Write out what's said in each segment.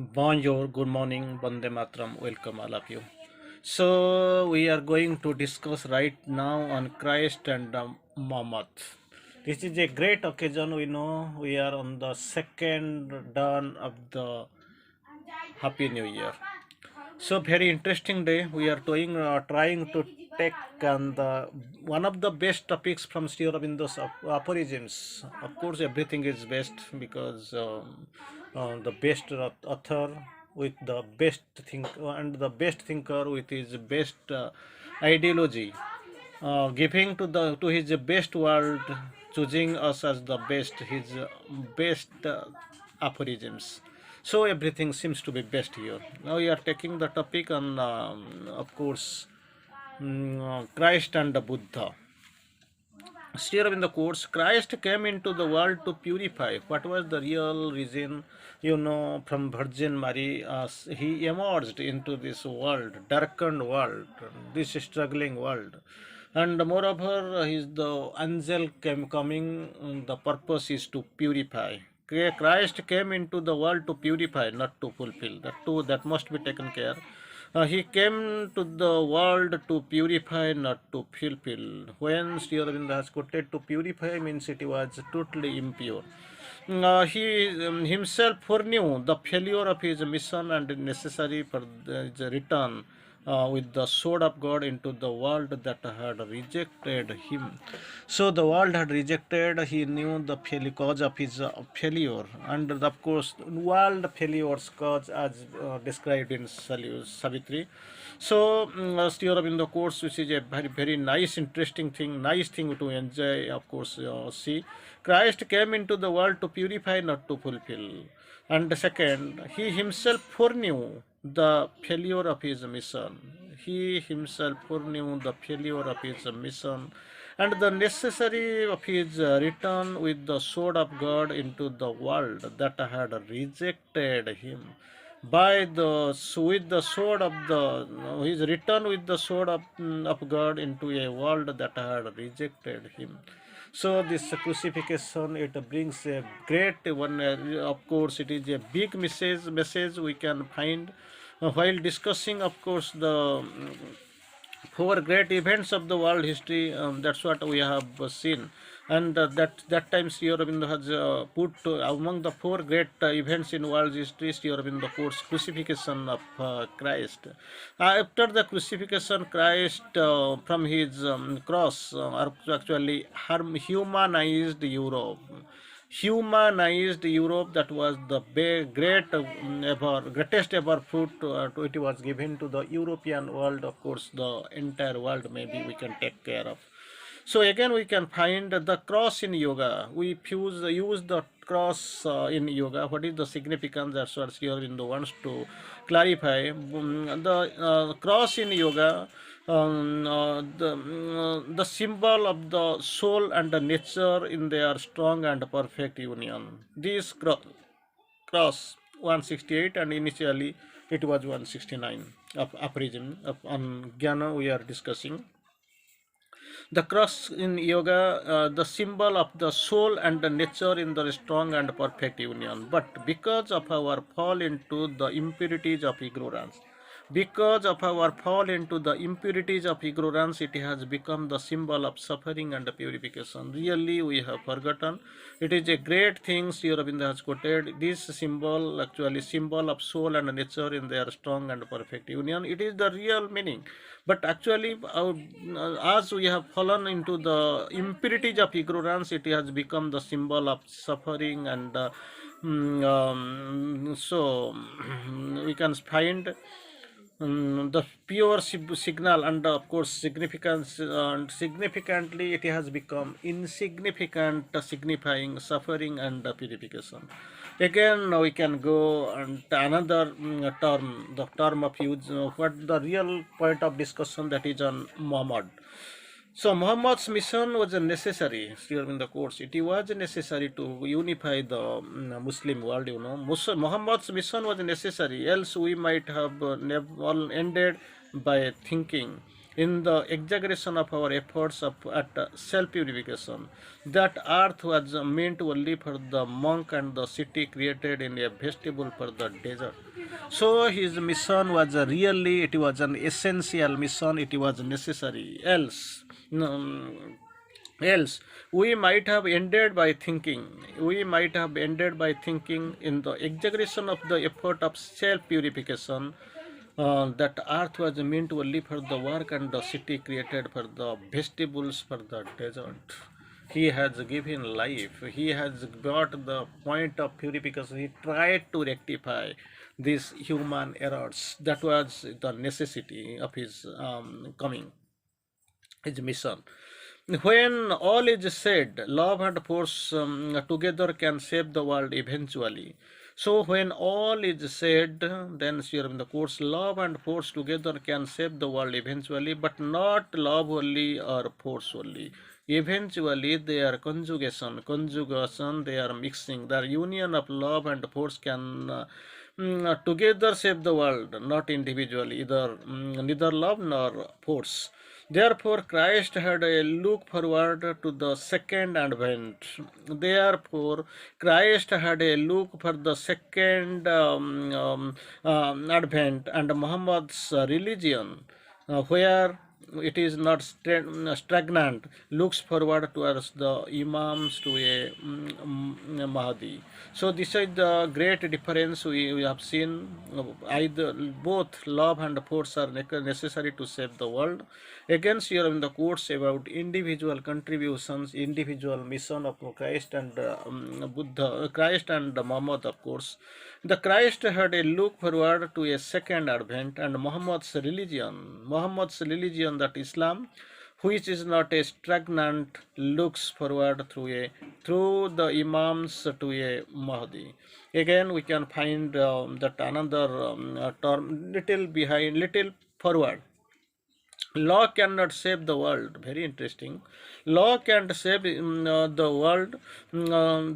Bonjour, good morning, Bande Matram, welcome all of you. So, we are going to discuss right now on Christ and Muhammad. This is a great occasion. We know we are on the second dawn of the Happy New Year. So very interesting day. We are trying to take on the one of the best topics from Sri Aurobindo's aphorisms. Of course, everything is best because the best author with the best think and the best thinker with his best ideology, giving to his best world, choosing us as the best, his best aphorisms. So everything seems to be best here. Now we are taking the topic on, of course, Christ and the Buddha. Still in the course, Christ came into the world to purify. What was the real reason? From Virgin Mary, he emerged into this world, darkened world, this struggling world. And moreover, his the angel came coming. The purpose is to purify. Christ came into the world to purify, not to fulfill. That must be taken care. He came to the world to purify, not to fulfill. When Sri Aurobindo has quoted to purify means it was totally impure. He himself foreknew the failure of his mission and necessary for his return with the sword of God into the world that had rejected him. So the world had rejected, he knew the cause of his failure, and of course, world failure's cause as described in Savitri. So, Sri Aurobindo course, which is a very nice, interesting thing, nice thing to enjoy, of course, see. Christ came into the world to purify, not to fulfill. And second, he himself foreknew the failure of his mission. He himself foreknew the failure of his mission and the necessary of his return with the sword of God into the world that had rejected him. By the with the sword of the his return with the sword of God into a world that had rejected him. So this crucifixion, it brings a great one. Of course, it is a big message we can find while discussing, of course, the four great events of the world history. That's what we have seen, and that time Sri Aurobindo has put among the four great events in world history. Sri Aurobindo puts crucifixion of Christ. After the crucifixion, Christ from his cross actually humanized Europe. Humanized Europe. That was the greatest ever fruit. It was given to the European world. Of course, the entire world maybe we can take care of. So again, we can find the cross in yoga. We use the cross in yoga. What is the significance? That's what Sri Aurobindo wants to clarify. The cross in yoga, the symbol of the soul and the nature in their strong and perfect union. This cross 168, and initially it was 169 of aphorism of on Jnana we are discussing. The cross in yoga, the symbol of the soul and the nature in the strong and perfect union. But because of our fall into the impurities of ignorance, because of our fall into the impurities of ignorance, it has become the symbol of suffering and purification. Really, we have forgotten. It is a great thing Sri Aurobindo has quoted. This symbol, actually, symbol of soul and nature in their strong and perfect union. It is the real meaning. But actually, as we have fallen into the impurities of ignorance, it has become the symbol of suffering, and so we can find the pure signal, and of course significance, significantly it has become insignificant, signifying suffering and purification. Again, we can go and another term, the term of use, what the real point of discussion, that is on Muhammad. So Muhammad's mission was necessary during the course. It was necessary to unify the Muslim world. Muhammad's mission was necessary. Else we might have never all ended by thinking. in the exaggeration of our efforts at self-purification. That earth was meant only for the monk and the city created in a vestibule for the desert. So his mission was really, it was an essential mission, it was necessary. Else, we might have ended by thinking in the exaggeration of the effort of self purification that earth was meant only for the work and the city created for the vegetables for the desert. He has given life, he has got the point of purification, he tried to rectify these human errors. That was the necessity of his his mission. When all is said, love and force together can save the world eventually. So when all is said, then here in the course, love and force together can save the world eventually, but not love only or force only. Eventually, they are conjugation, they are mixing. The union of love and force can together save the world, not individually, either neither love nor force. Therefore, Christ had a look forward to the second advent. Therefore, Christ had a look for the second advent and Muhammad's religion, where it is not stagnant, looks forward towards the imams to a Mahdi. So this is the great difference we have seen. Either both love and force are necessary to save the world. Against here in the quotes about individual contributions, individual mission of Christ and Buddha, Christ and Muhammad, of course. The Christ had a look forward to a second advent and Muhammad's religion, that Islam, which is not a stagnant, looks forward through the imams to a Mahdi. Again, we can find that another term, little forward. Law cannot save the world. Very interesting. Law can't save the world.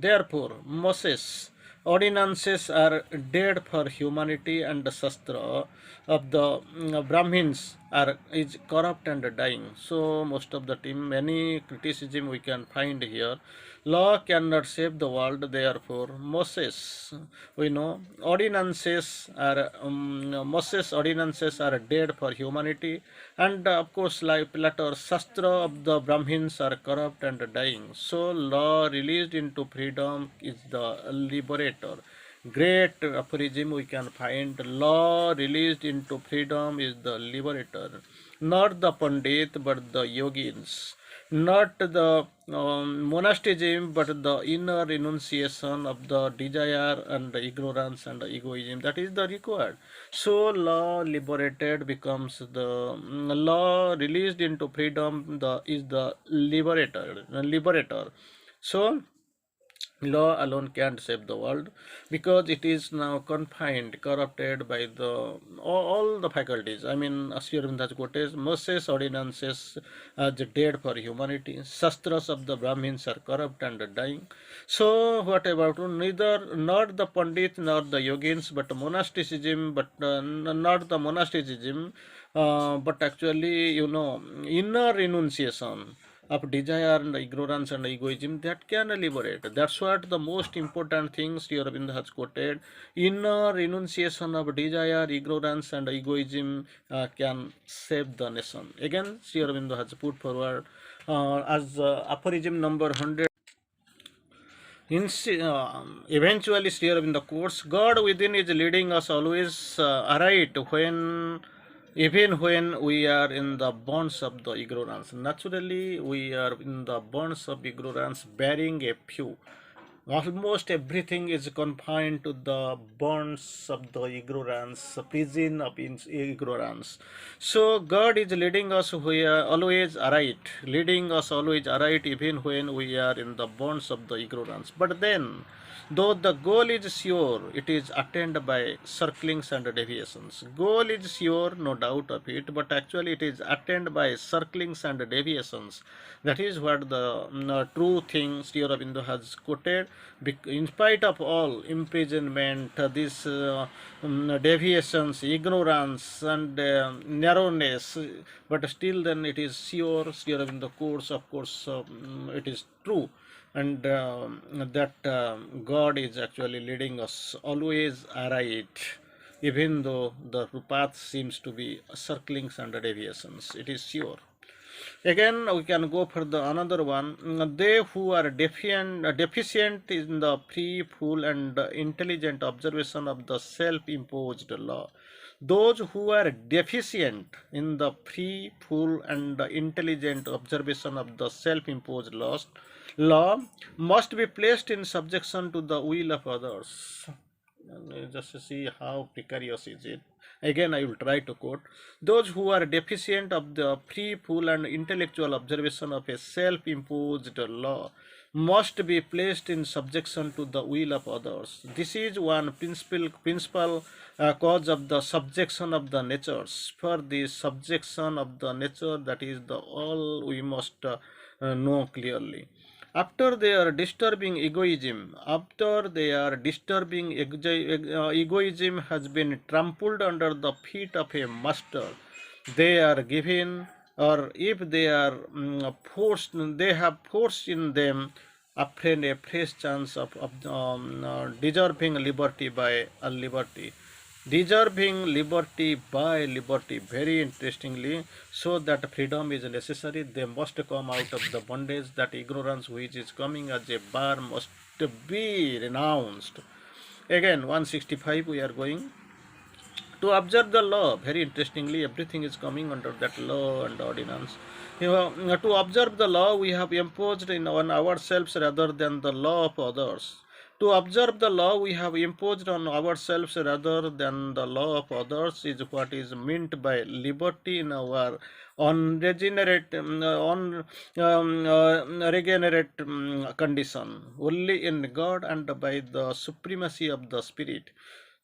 Therefore, Moses ordinances are dead for humanity, and the Shastra of the Brahmins is corrupt and dying. So most of the time, many criticism we can find here. Law cannot save the world. Therefore, we know Moses ordinances are dead for humanity, and of course, like Plato's Shastra of the Brahmins are corrupt and dying. So, law released into freedom is the liberator. Great aphorism we can find. Law released into freedom is the liberator. Not the Pandit, but the yogins. Not the monasticism, but the inner renunciation of the desire and the ignorance and the egoism. That is the required. So law liberated becomes the law released into freedom. Is the liberator. So law alone can't save the world, because it is now confined, corrupted by all the faculties. I mean, as Sri quotes, Moses ordinances are dead for humanity. Shastras of the Brahmins are corrupt and dying. So what about neither not the Pandit nor the yogins, but monasticism, but not the monasticism, but actually inner renunciation of desire and ignorance and egoism that can liberate. That's what the most important things Sri Aurobindo has quoted. Inner renunciation of desire, ignorance and egoism can save the nation. Again, Sri Aurobindo has put forward as aphorism number 100. Eventually, Sri Aurobindo quotes, God within is leading us always aright even when we are in the bonds of the ignorance. Naturally, we are in the bonds of ignorance, bearing a few. Almost everything is confined to the bonds of the ignorance, prison of ignorance. So God is leading us always aright, even when we are in the bonds of the ignorance. But then Though the goal is sure, it is attained by circlings and deviations. Goal is sure, no doubt of it, but actually it is attained by circlings and deviations. That is what the true thing Sri Aurobindo has quoted. In spite of all imprisonment, these deviations, ignorance, and narrowness, but still then it is sure. Sri Aurobindo quotes, of course, it is true, and that God is actually leading us always aright, even though the path seems to be circlings and deviations. It is sure. Again, we can go for the another one. They who are deficient in the free, full, and intelligent observation of the self-imposed law. Those who are deficient in the free, full, and intelligent observation of the self-imposed law must be placed in subjection to the will of others. Just to see how precarious is it. Again, I will try to quote: those who are deficient of the free, full, and intellectual observation of a self-imposed law must be placed in subjection to the will of others. This is one principal cause of the subjection of the natures. For the subjection of the nature, that is the all we must know clearly. After their egoism has been trampled under the feet of a master, they are given, or if they are forced, they have forced in them a fresh chance of deserving liberty by a liberty. Deserving liberty by liberty. Very interestingly, so that freedom is necessary, they must come out of the bondage. That ignorance which is coming as a bar must be renounced. Again, 165 we are going to observe the law. Very interestingly, everything is coming under that law and ordinance. To observe the law we have imposed on ourselves rather than the law of others. To observe the law we have imposed on ourselves rather than the law of others is what is meant by liberty in our unregenerate, regenerate condition. Only in God and by the supremacy of the Spirit.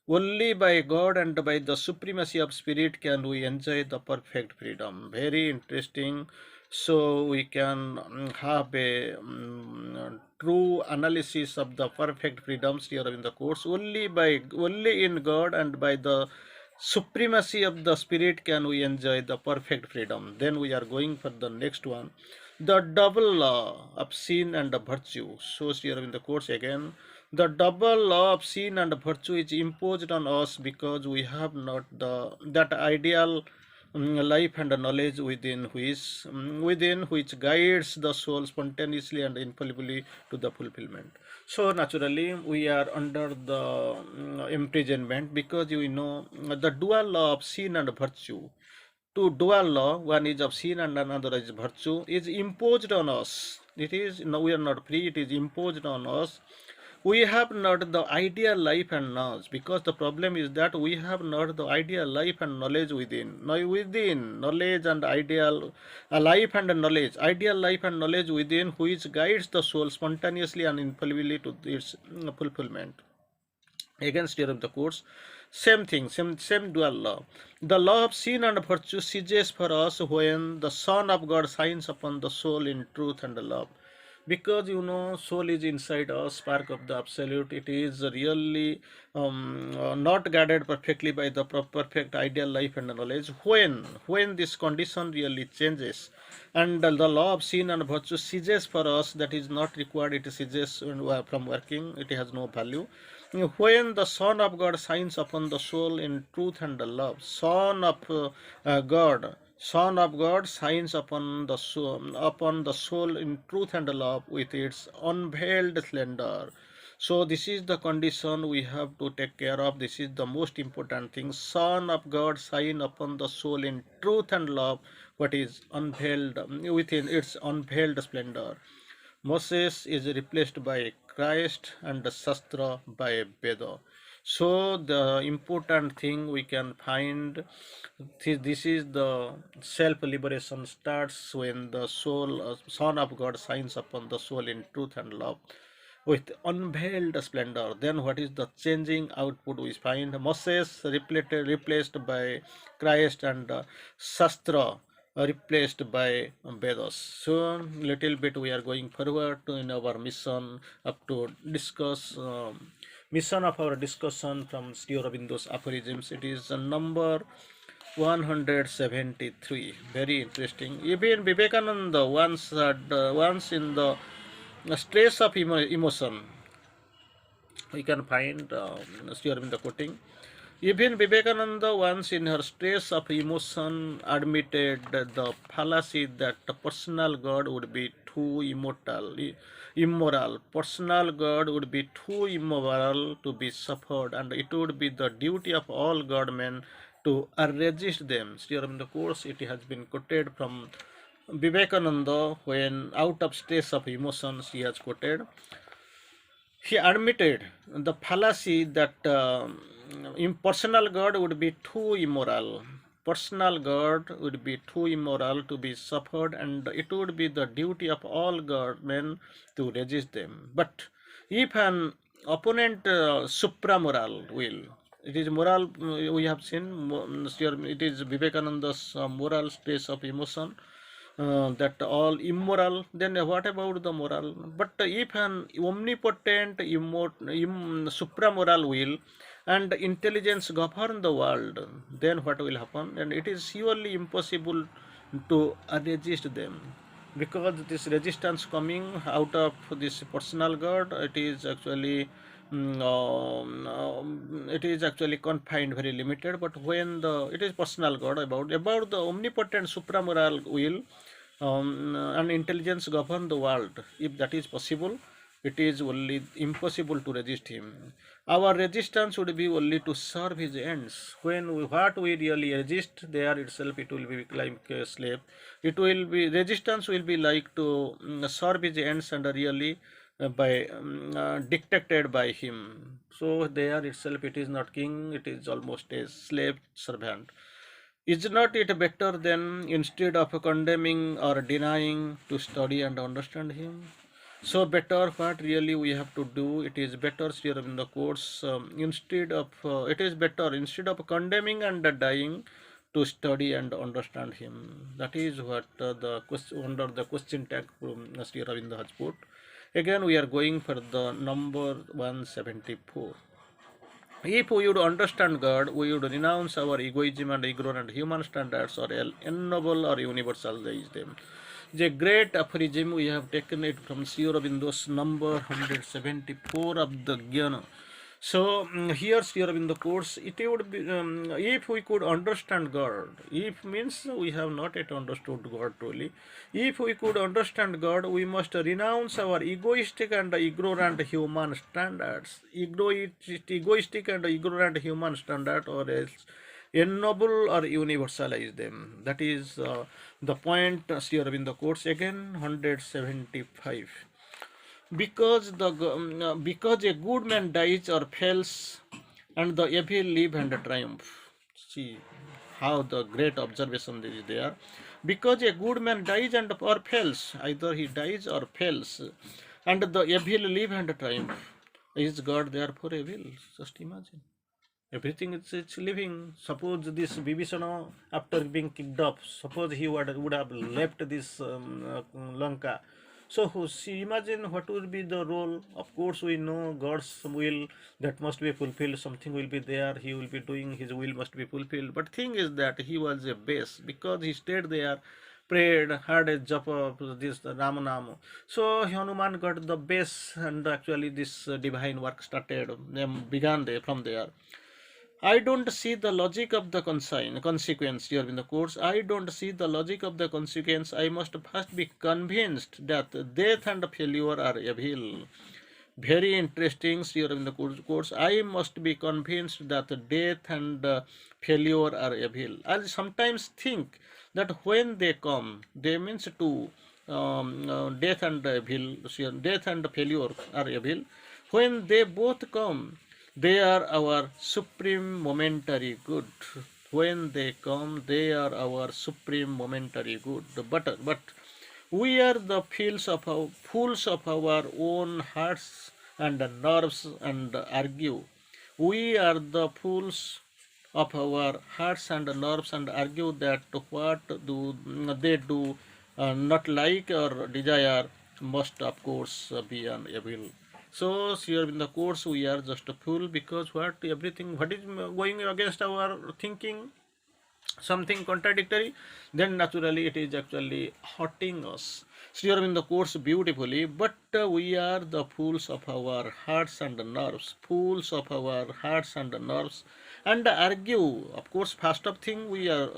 Only by God and by the supremacy of Spirit can we enjoy the perfect freedom. Very interesting. So we can have a true analysis of the perfect freedoms here in the course. Only in God and by the supremacy of the Spirit can we enjoy the perfect freedom. Then we are going for the next one, the double law of sin and virtue. So here in the course again, the double law of sin and virtue is imposed on us because we have not that ideal life and knowledge within which guides the soul spontaneously and infallibly to the fulfillment. So naturally we are under the imprisonment because you know the dual law of sin and virtue. Two dual law, one is of sin and another is virtue, is imposed on us. It is, no, we are not free, it is imposed on us. We have not the ideal life and knowledge, because the problem is that we have not the ideal life and knowledge within. Now within knowledge and ideal life and knowledge, ideal life and knowledge within, which guides the soul spontaneously and infallibly to its fulfillment. Against here of the course, same thing, same dual law. The law of sin and virtue ceases for us when the Son of God shines upon the soul in truth and love. Because you know, soul is inside us, spark of the absolute. It is really not guided perfectly by the perfect ideal life and knowledge. When this condition really changes, and the law of sin and virtue ceases for us, that is not required. It ceases from working. It has no value. When the Son of God shines upon the soul in truth and love, Son of God shines upon the soul in truth and love with its unveiled splendor. So this is the condition we have to take care of. This is the most important thing. Son of God shine upon the soul in truth and love, what is unveiled within its unveiled splendor. Moses is replaced by Christ and the Shastra by Veda. So the important thing we can find, this is the self-liberation starts when the soul, Son of God shines upon the soul in truth and love. with unveiled splendor. Then what is the changing output we find? Moses replaced by Christ, and Shastra replaced by Vedas. So little bit we are going forward to in our mission up to discuss mission of our discussion from Sri Aurobindo's aphorisms. It is number 173. Very interesting. Even Vivekananda once in the stress of emotion, we can find here in the quoting. Even Vivekananda once in her stress of emotion admitted the fallacy that the personal God would be too immoral. Personal God would be too immoral to be suffered, and it would be the duty of all God men to resist them. Here in the course, it has been quoted from Vivekananda when out of stress of emotions he has quoted. He admitted the fallacy that impersonal God would be too immoral. Personal God would be too immoral to be suffered, and it would be the duty of all God men to resist them. But if an opponent supramoral will, it is moral, we have seen, it is Vivekananda's moral space of emotion, that all immoral, then what about the moral? But if an omnipotent supramoral will and intelligence govern the world, then what will happen? And it is surely impossible to resist them, because this resistance coming out of this personal God, it is actually it is actually confined, very limited. But when the it is personal God, about the omnipotent supramoral will and intelligence govern the world, if that is possible, it is only impossible to resist him. Our resistance would be only to serve his ends. When what we really resist, there itself it will be like a slave. It will be resistance will be like to serve his ends, and really by dictated by him. So there itself it is not king; it is almost a slave servant. Is not it better than, instead of condemning or denying, to study and understand him? So better what really we have to do, it is better here in the course, instead of it is better instead of condemning and dying, to study and understand him. That is what the question under the question tag Sri Ravinda has put. Again we are going for the number 174. If we would understand God, we would renounce our egoism and ignorant human standards, or ennoble or universalize them. The great aphorism, we have taken it from Sri Aurobindo's number 174 of the Jnana. So here Sri Aurobindo quotes, it would be, if we could understand God, if means we have not yet understood God truly. If we could understand God, we must renounce our egoistic and ignorant human standards. Egoistic and ignorant human standard, or else ennoble or universalize them. That is the point Sri Aurobindo quotes again, 175. Because a good man dies or fails, and the evil live and triumph. See how the great observation is there. Because a good man dies and or fails, either he dies or fails, and the evil live and triumph. Is God therefore evil? Just imagine. Everything is it's living. Suppose this Bibhisana, after being kicked off, suppose he would have left this Lanka. So see, imagine what will be the role. Of course, we know God's will that must be fulfilled. Something will be there. He will be doing his will must be fulfilled. But thing is that he was a base, because he stayed there, prayed, had a japa of this Ramanam. So Hanuman got the base, and actually this divine work started, began there from there. I don't see the logic of the consequence here in the course. I don't see the logic of the consequence. I must first be convinced that death and failure are evil. Very interesting here in the course. I must be convinced that death and failure are evil. I sometimes think that when they come, they means to death and evil, death and failure are evil. When they both come, they are our supreme momentary good. When they come, they are our supreme momentary good. But we are the fools of our own hearts, and nerves and argue. We are the fools of our hearts and nerves and argue that what do they do not like or desire must of course be an evil. So here in the course we are just a fool because what everything what is going against our thinking something contradictory, then naturally it is actually hurting us. Sri Aurobindo quotes beautifully, but we are the fools of our hearts and nerves, fools of our hearts and nerves, and argue. Of course, first of thing, we are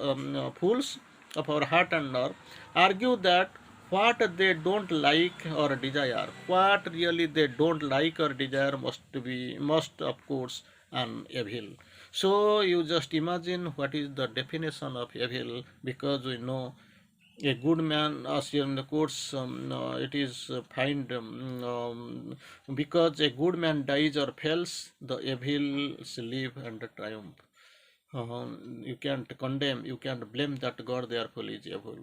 fools of our heart and nerve, argue that what they don't like or desire, what really they don't like or desire must of course an evil. So you just imagine what is the definition of evil, because we know a good man, as here in the courts, it is find because a good man dies or fails, the evils live and triumph. You can't condemn, you can't blame that God therefore is evil.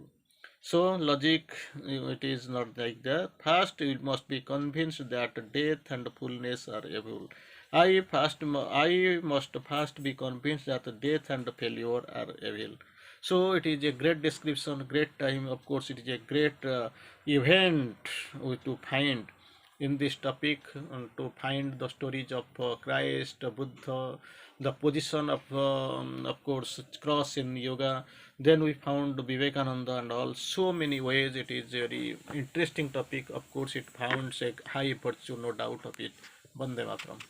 So logic, it is not like that. First, you must be convinced that death and fullness are evil. I must first be convinced that death and failure are evil. So it is a great description, great time. Of course, it is a great event to find in this topic, to find the stories of Christ, Buddha, the position of course, cross in yoga. Then we found Vivekananda and all. So many ways it is very interesting topic. Of course, it founds a high virtue, no doubt of it. Bande Mataram.